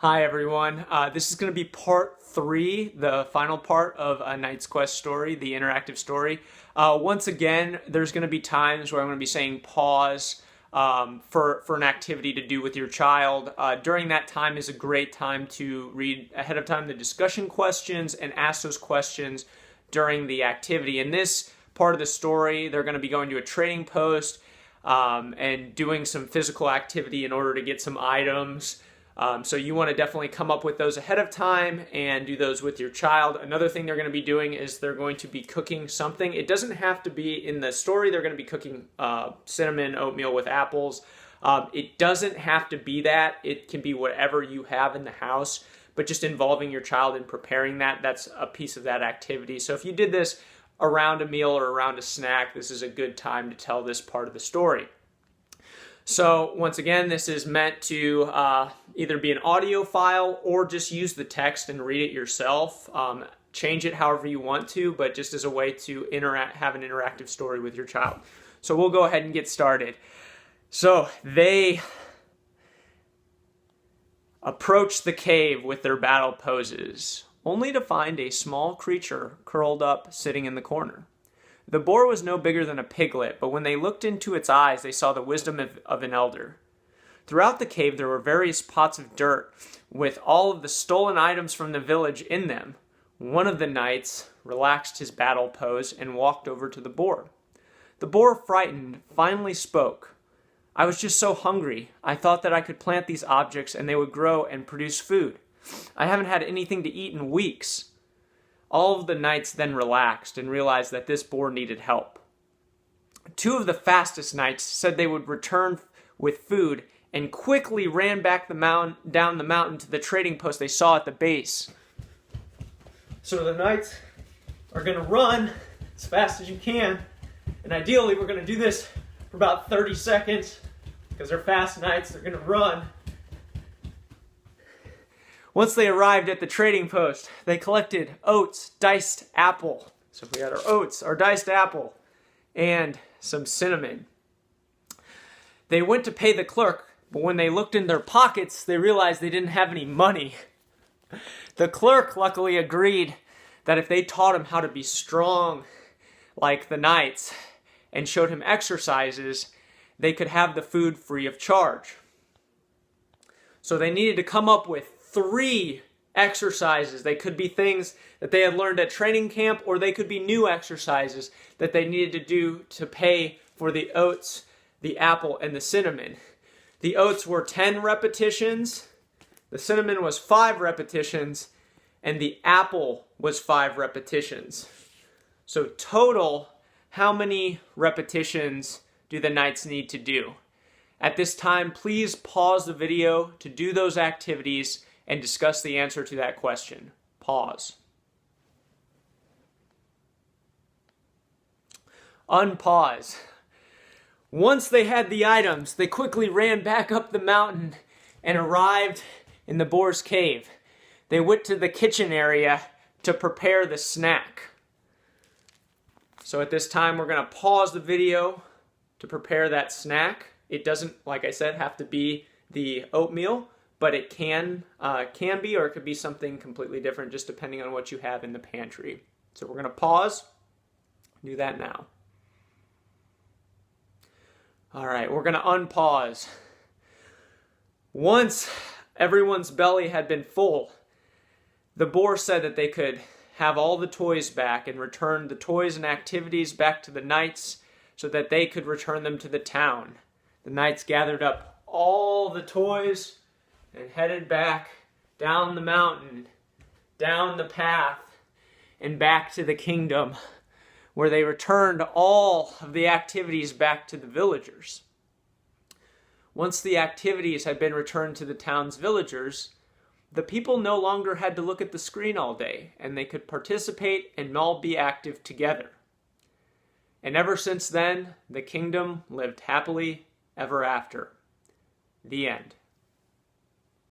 Hi everyone. This is going to be part 3, the final part of A Knight's Quest story, the interactive story. Once again, there's going to be times where I'm going to be saying pause for an activity to do with your child. During that time is a great time to read ahead of time the discussion questions and ask those questions during the activity. In this part of the story, they're going to be going to a trading post and doing some physical activity in order to get some items. So you want to definitely come up with those ahead of time and do those with your child. Another thing they're going to be doing is they're going to be cooking something. It doesn't have to be in the story. They're going to be cooking cinnamon oatmeal with apples. It doesn't have to be that. It can be whatever you have in the house, but just involving your child in preparing that, that's a piece of that activity. So if you did this around a meal or around a snack, this is a good time to tell this part of the story. So once again, this is meant to either be an audio file or just use the text and read it yourself. Change it however you want to, but just as a way to have an interactive story with your child. So we'll go ahead and get started. So they approach the cave with their battle poses, only to find a small creature curled up sitting in the corner. The boar was no bigger than a piglet, but when they looked into its eyes, they saw the wisdom of an elder. Throughout the cave, there were various pots of dirt with all of the stolen items from the village in them. One of the knights relaxed his battle pose and walked over to the boar. The boar, frightened, finally spoke. "I was just so hungry. I thought that I could plant these objects and they would grow and produce food. I haven't had anything to eat in weeks." All of the knights then relaxed and realized that this boar needed help. Two of the fastest knights said they would return with food and quickly ran back down the mountain to the trading post they saw at the base. So the knights are going to run as fast as you can, and ideally we're going to do this for about 30 seconds because they're fast knights. They're going to run. Once they arrived at the trading post, they collected oats, diced apple. So we had our oats, our diced apple, and some cinnamon. They went to pay the clerk, but when they looked in their pockets, they realized they didn't have any money. The clerk luckily agreed that if they taught him how to be strong like the knights and showed him exercises, they could have the food free of charge. So they needed to come up with 3 exercises. They could be things that they had learned at training camp, or they could be new exercises that they needed to do to pay for the oats, the apple, and the cinnamon. The oats were 10 repetitions, the cinnamon was 5 repetitions, and the apple was 5 repetitions. So total, how many repetitions do the knights need to do? At this time, please pause the video to do those activities and discuss the answer to that question. Pause. Unpause. Once they had the items, they quickly ran back up the mountain and arrived in the boar's cave. They went to the kitchen area to prepare the snack. So at this time, we're going to pause the video to prepare that snack. It doesn't, like I said, have to be the oatmeal, but it can be, or it could be something completely different, just depending on what you have in the pantry. So we're going to pause. Do that now. All right, we're going to unpause. Once everyone's belly had been full, the boar said that they could have all the toys back and return the toys and activities back to the knights so that they could return them to the town. The knights gathered up all the toys and headed back down the mountain, down the path, and back to the kingdom, where they returned all of the activities back to the villagers. Once the activities had been returned to the town's villagers, the people no longer had to look at the screen all day, and they could participate and all be active together. And ever since then, the kingdom lived happily ever after. The end.